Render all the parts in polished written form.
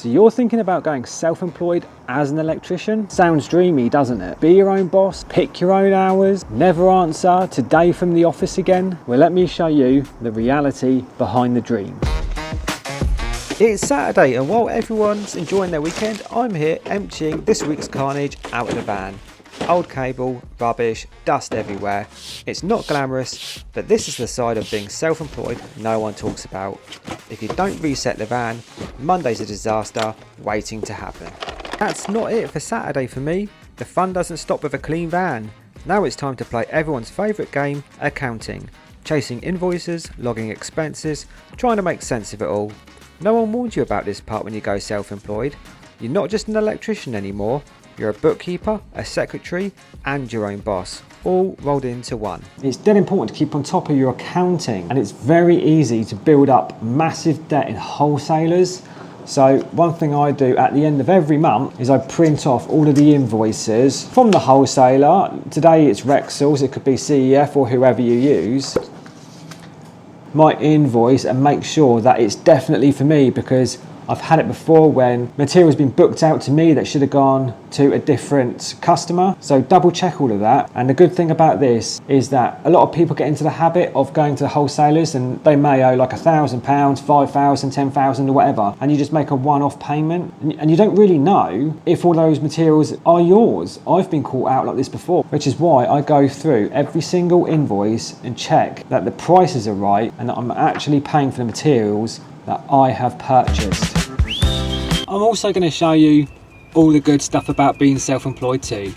So you're thinking about going self-employed as an electrician? Sounds dreamy, doesn't it? Be your own boss, pick your own hours, never answer today from the office again? Well, let me show you the reality behind the dream. It's Saturday, and while everyone's enjoying their weekend, I'm here emptying this week's carnage out of the van. Old cable, rubbish, dust everywhere. It's not glamorous, but this is the side of being self-employed no one talks about. If you don't reset the van, Monday's a disaster waiting to happen. That's not it for Saturday for me. The fun doesn't stop with a clean van. Now it's time to play everyone's favourite game, accounting. Chasing invoices, logging expenses, trying to make sense of it all. No one warned you about this part when you go self-employed. You're not just an electrician anymore. You're a bookkeeper, a secretary, and your own boss, all rolled into one. It's dead important to keep on top of your accounting, and it's very easy to build up massive debt in wholesalers. So one thing I do at the end of every month is I print off all of the invoices from the wholesaler. Today it's Rexall's, it could be CEF or whoever you use. My invoice, and make sure that it's definitely for me, because I've had it before when material's been booked out to me that should have gone to a different customer. So double check all of that. And the good thing about this is that a lot of people get into the habit of going to the wholesalers and they may owe like £1,000, £5,000, £10,000 or whatever, and you just make a one-off payment and you don't really know if all those materials are yours. I've been caught out like this before, which is why I go through every single invoice and check that the prices are right and that I'm actually paying for the materials that I have purchased. I'm also going to show you all the good stuff about being self-employed too.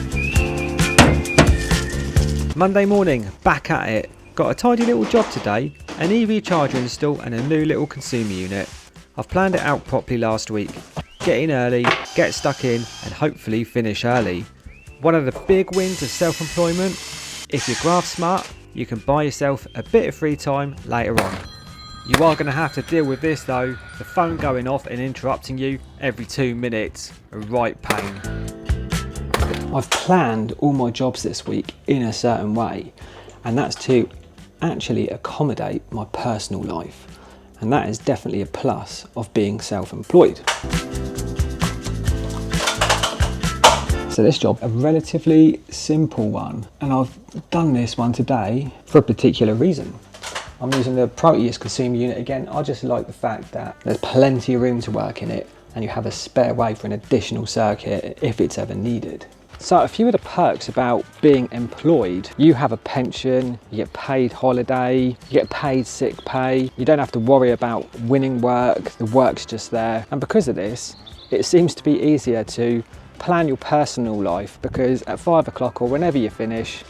Monday morning, back at it. Got a tidy little job today, an EV charger install and a new little consumer unit. I've planned it out properly last week. Get in early, get stuck in and hopefully finish early. One of the big wins of self-employment, if you're graph smart, you can buy yourself a bit of free time later on. You are going to have to deal with this though, the phone going off and interrupting you every 2 minutes, a right pain. I've planned all my jobs this week in a certain way, and that's to actually accommodate my personal life. And that is definitely a plus of being self-employed. So this job, a relatively simple one, and I've done this one today for a particular reason. I'm using the Proteus consumer unit again. I just like the fact that there's plenty of room to work in it and you have a spare way for an additional circuit if it's ever needed. So a few of the perks about being employed: you have a pension, you get paid holiday, you get paid sick pay, you don't have to worry about winning work, the work's just there. And because of this, it seems to be easier to plan your personal life, because at 5 o'clock or whenever you finish,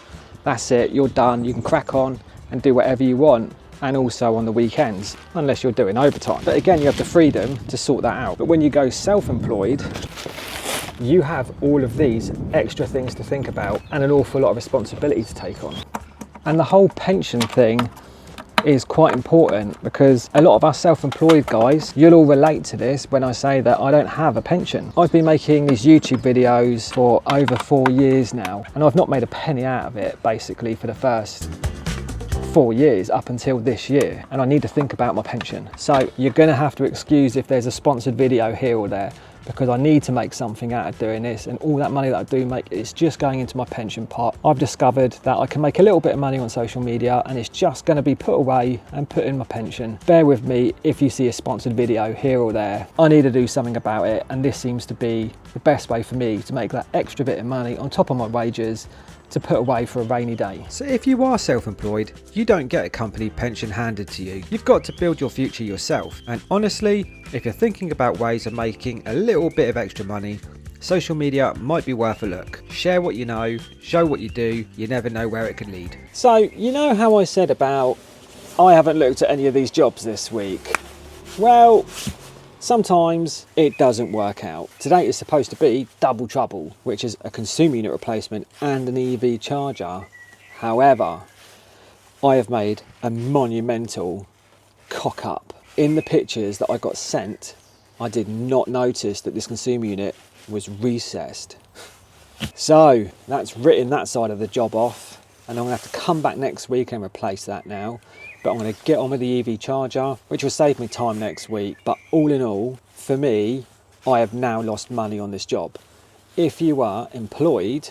that's it, you're done, you can crack on and do whatever you want, and also on the weekends, unless you're doing overtime. But again, you have the freedom to sort that out. But when you go self-employed, you have all of these extra things to think about and an awful lot of responsibility to take on. And the whole pension thing is quite important, because a lot of us self-employed guys, you'll all relate to this when I say that I don't have a pension. I've been making these YouTube videos for over 4 years now, and I've not made a penny out of it basically for the first 4 years up until this year, and I need to think about my pension. So you're going to have to excuse if there's a sponsored video here or there, because I need to make something out of doing this, and all that money that I do make is just going into my pension pot. I've discovered that I can make a little bit of money on social media and it's just going to be put away and put in my pension. Bear with me if you see a sponsored video here or there. I need to do something about it, and this seems to be the best way for me to make that extra bit of money on top of my wages to put away for a rainy day. So if you are self-employed, you don't get a company pension handed to you. You've got to build your future yourself. And honestly, if you're thinking about ways of making a little bit of extra money, social media might be worth a look. Share what you know, show what you do, you never know where it could lead. So you know how I said about I haven't looked at any of these jobs this week? Well, sometimes it doesn't work out. Today is supposed to be double trouble, which is a consumer unit replacement and an EV charger. However, I have made a monumental cock up. In the pictures that I got sent, I did not notice that this consumer unit was recessed. So that's written that side of the job off, and I'm gonna have to come back next week and replace that now. But I'm going to get on with the EV charger, which will save me time next week. But all in all, for me, I have now lost money on this job. If you are employed,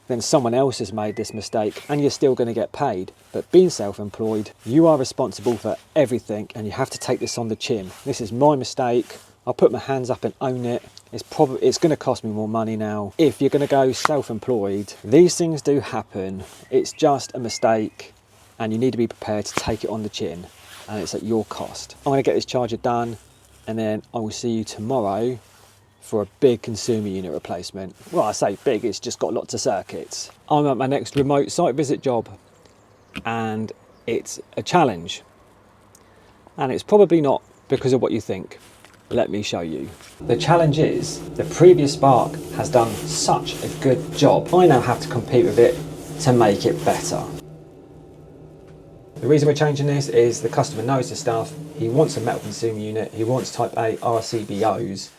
then someone else has made this mistake and you're still going to get paid. But being self-employed, you are responsible for everything and you have to take this on the chin. This is my mistake. I'll put my hands up and own it. It's going to cost me more money now. If you're going to go self-employed, these things do happen. It's just a mistake and you need to be prepared to take it on the chin, and it's at your cost. I'm going to get this charger done and then I will see you tomorrow for a big consumer unit replacement. Well, I say big, it's just got lots of circuits. I'm at my next remote site visit job and it's a challenge. And it's probably not because of what you think. Let me show you. The challenge is the previous Spark has done such a good job. I now have to compete with it to make it better. The reason we're changing this is the customer knows the stuff. He wants a metal consumer unit. He wants type A RCBOs.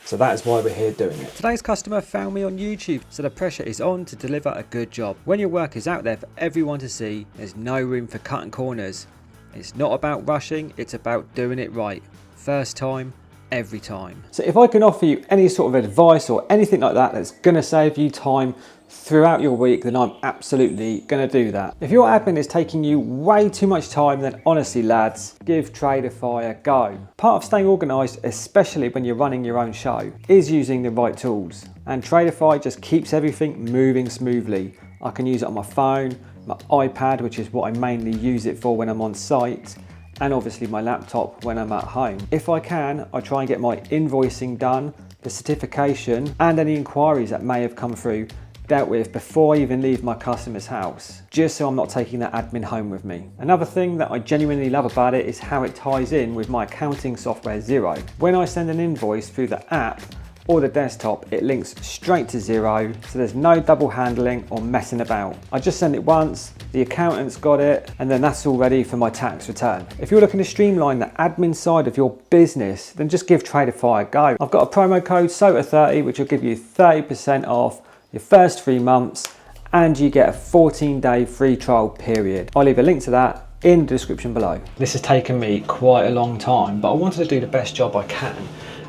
So that is why we're here doing it. Today's customer found me on YouTube, so the pressure is on to deliver a good job. When your work is out there for everyone to see, there's no room for cutting corners. It's not about rushing, it's about doing it right. First time, every time. So if I can offer you any sort of advice or anything like that that's going to save you time throughout your week, then I'm absolutely going to do that. If your admin is taking you way too much time, then honestly lads, give Tradify a go. Part of staying organised, especially when you're running your own show, is using the right tools, and Tradify just keeps everything moving smoothly. I can use it on my phone, my iPad, which is what I mainly use it for when I'm on site, and obviously my laptop when I'm at home. If I can, I try and get my invoicing done, the certification, and any inquiries that may have come through dealt with before I even leave my customer's house, just so I'm not taking that admin home with me. Another thing that I genuinely love about it is how it ties in with my accounting software Xero. When I send an invoice through the app or the desktop, it links straight to Xero, so there's no double handling or messing about. I just send it once, the accountant's got it, and then that's all ready for my tax return. If you're looking to streamline the admin side of your business, then just give Tradify a go. I've got a promo code SOTA30 which will give you 30% off your first 3 months, and you get a 14-day free trial period. I'll leave a link to that in the description below. This has taken me quite a long time, but I wanted to do the best job I can.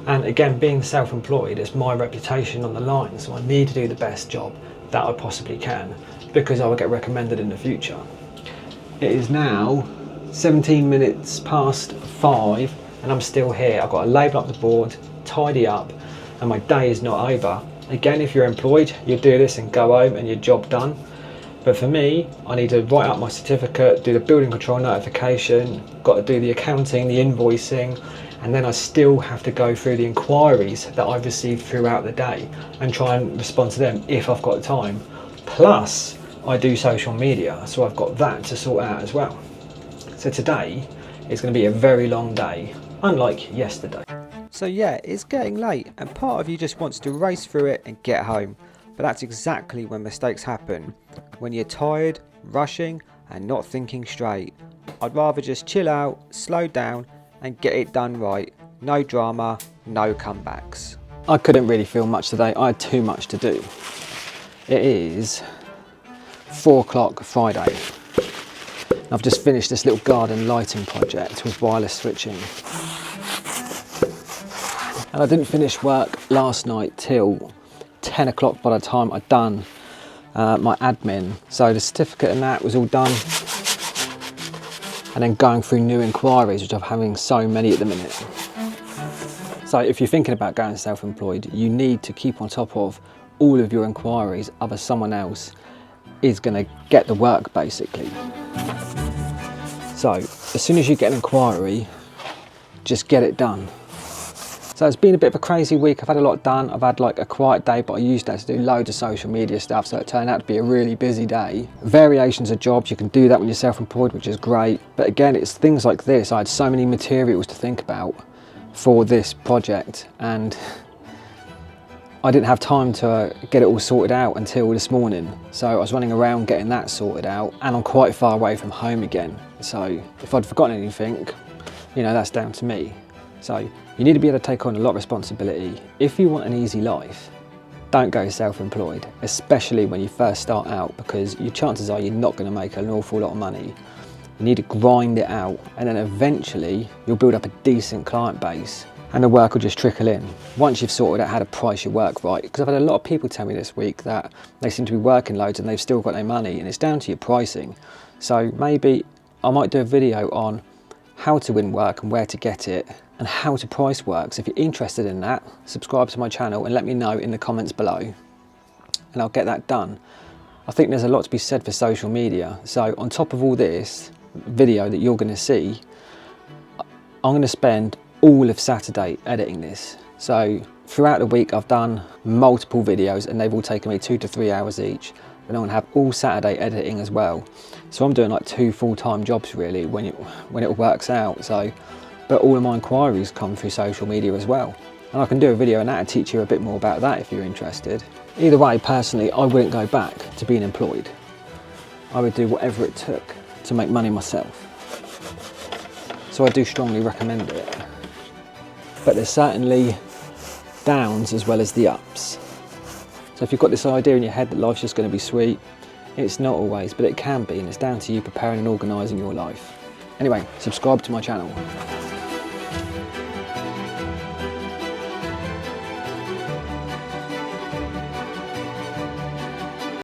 And again, being self-employed, it's my reputation on the line, so I need to do the best job that I possibly can, because I will get recommended in the future. It is now 17 minutes past 5 and I'm still here. I've got to label up the board, tidy up, and my day is not over. Again, if you're employed, you do this and go home and your job done. But for me, I need to write up my certificate, do the building control notification, got to do the accounting, the invoicing, and then I still have to go through the inquiries that I've received throughout the day and try and respond to them if I've got the time. Plus, I do social media, so I've got that to sort out as well. So today is going to be a very long day, unlike yesterday. So yeah, it's getting late and part of you just wants to race through it and get home. But that's exactly when mistakes happen. When you're tired, rushing and not thinking straight. I'd rather just chill out, slow down and get it done right. No drama, no comebacks. I couldn't really film much today. I had too much to do. It is 4 o'clock Friday. I've just finished this little garden lighting project with wireless switching. And I didn't finish work last night till 10 o'clock by the time I'd done my admin. So the certificate and that was all done. And then going through new inquiries, which I'm having so many at the minute. So if you're thinking about going self-employed, you need to keep on top of all of your inquiries, other someone else is going to get the work basically. So as soon as you get an inquiry, just get it done. So it's been a bit of a crazy week. I've had a lot done. I've had like a quiet day, but I used that to do loads of social media stuff. So it turned out to be a really busy day. Variations of jobs, you can do that when you're self-employed, which is great. But again, it's things like this. I had so many materials to think about for this project and I didn't have time to get it all sorted out until this morning. So I was running around getting that sorted out and I'm quite far away from home again. So if I'd forgotten anything, you know, that's down to me. So you need to be able to take on a lot of responsibility. If you want an easy life, don't go self-employed, especially when you first start out, because your chances are you're not going to make an awful lot of money. You need to grind it out and then eventually you'll build up a decent client base and the work will just trickle in once you've sorted out how to price your work right. Because I've had a lot of people tell me this week that they seem to be working loads and they've still got no money, and it's down to your pricing. So maybe I might do a video on how to win work and where to get it and how to price work. So if you're interested in that, subscribe to my channel and let me know in the comments below, and I'll get that done. I think there's a lot to be said for social media. So on top of all this video that you're going to see, I'm going to spend all of Saturday editing this. So throughout the week I've done multiple videos and they've all taken me 2 to 3 hours each, and I'm going to have all Saturday editing as well. So I'm doing like 2 full-time jobs really when it works out. So, but all of my inquiries come through social media as well, and I can do a video on that and teach you a bit more about that if you're interested. Either way, personally, I wouldn't go back to being employed. I would do whatever it took to make money myself. So I do strongly recommend it. But there's certainly downs as well as the ups. So if you've got this idea in your head that life's just going to be sweet, it's not always, but it can be, and it's down to you preparing and organising your life. Anyway, subscribe to my channel.